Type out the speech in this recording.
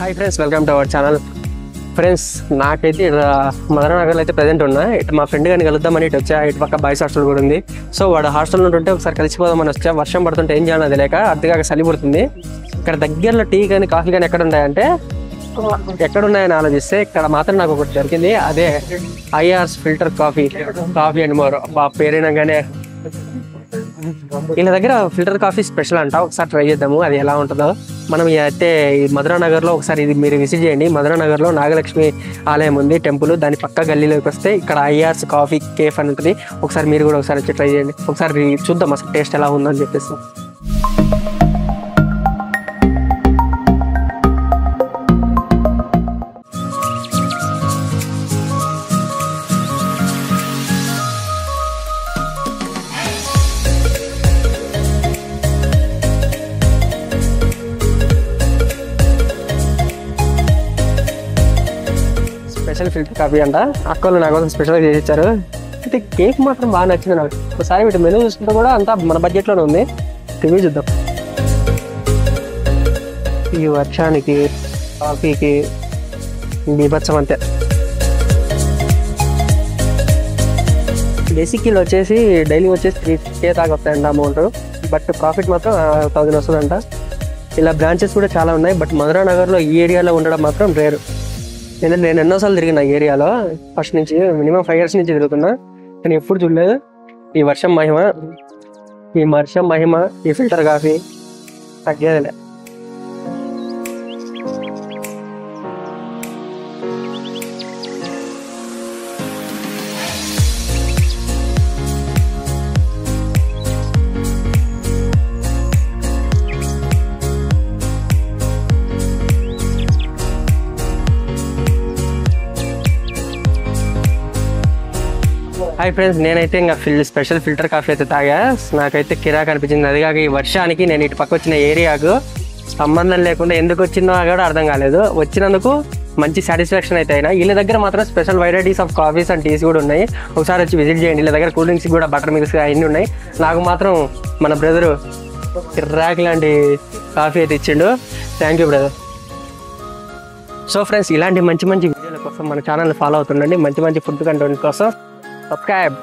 Hi friends, welcome to our channel. Friends, నాకైతే mother నగర్లో అయితే ప్రజెంట్ ఉన్నా. ఇటు మా ఫ్రెండ్ గారిని కలుద్దామని ఇటు వచ్చా. ఇటు పక్క బాయ్స్ హాస్టల్ కూడా ఉంది. సో వాడు హాస్టల్లో ఉంటుంటే ఒకసారి కలిసిపోదామని వచ్చా. వర్షం పడుతుంటే ఏం చేయాలో అది లేక అర్థంగా చలి పుడుతుంది. ఇక్కడ దగ్గరలో టీ కానీ కాఫీ కానీ ఎక్కడ ఉన్నాయంటే ఎక్కడున్నాయని ఆలోచిస్తే ఇక్కడ మాత్రం నాకు ఒకటి దొరికింది. అదే IRs filter coffee and more. పేరైనాగానే వీళ్ళ దగ్గర ఫిల్టర్ కాఫీ స్పెషల్ అంట. ఒకసారి ట్రై చేద్దాము అది ఎలా ఉంటుందో. మనం అయితే ఈ మధురా నగర్లో ఒకసారి ఇది మీరు విజిట్ చేయండి. మధురా నగర్లో నాగలక్ష్మి ఆలయం ఉంది, టెంపుల్. దాని పక్క గల్లీలోకి వస్తే ఇక్కడ ఐఆర్స్ కాఫీ కేఫ్ అని ఉంటుంది. ఒకసారి మీరు కూడా ఒకసారి వచ్చి ట్రై చేయండి. ఒకసారి చూద్దాం అసలు టేస్ట్ ఎలా ఉందని చెప్పేసి. స్పెషల్ ఫిల్టర్ కాఫీ అంట. అక్కలు నా కోసం స్పెషల్గా చేసి ఇచ్చారు. అయితే కేక్ మాత్రం బాగా నచ్చింది నాకు. ఒకసారి వీటి మెనూ చూసుకుంటే కూడా అంతా మన బడ్జెట్లోనే ఉంది. రివ్యూ చూద్దాం. ఈ వర్షానికి కాఫీకి బీభత్సం అంతే. బేసిక్లో వచ్చేసి డైలీ వచ్చేసి 3K దాకా వస్తాయంట అమౌంట్. బట్ ప్రాఫిట్ మాత్రం 1000 వస్తుందంట. ఇలా బ్రాంచెస్ కూడా చాలా ఉన్నాయి. బట్ మధురా నగర్లో ఈ ఏరియాలో ఉండడం మాత్రం రేరు. నేను ఎన్నోసార్లు తిరిగిన ఏరియాలో. ఫస్ట్ నుంచి మినిమం 5 years నుంచి తిరుగుతున్నా, కానీ ఎప్పుడు చూడలేదు ఈ వర్షం మహిమ ఈ ఫిల్టర్ కాఫీ తగ్గేదిలే. హాయ్ ఫ్రెండ్స్, నేనైతే ఇంకా స్పెషల్ ఫిల్టర్ కాఫీ అయితే తాగా. నాకైతే కిరాక్ అనిపించింది. అదిగాక ఈ వర్షానికి నేను ఇటు పక్క వచ్చిన ఏరియాకు సంబంధం లేకుండా ఎందుకు వచ్చిందో కూడా అర్థం కాలేదు. వచ్చినందుకు మంచి సాటిస్ఫాక్షన్ అయితే అయినా. వీళ్ళ దగ్గర మాత్రం special varieties of coffees and teas కూడా ఉన్నాయి. ఒకసారి వచ్చి విజిట్ చేయండి. వీళ్ళ దగ్గర కూల్ డ్రింక్స్ కూడా బటర్ మిల్క్స్ అన్నీ ఉన్నాయి. నాకు మాత్రం మన బ్రదరు కిరాక్ లాంటి కాఫీ అయితే ఇచ్చిండు. Thank you brother. So friends, ఇలాంటి మంచి వీడియోల కోసం మన ఛానల్ని ఫాలో అవుతుండండి. మంచి ఫుడ్ కంటెంట్ కోసం subscribe.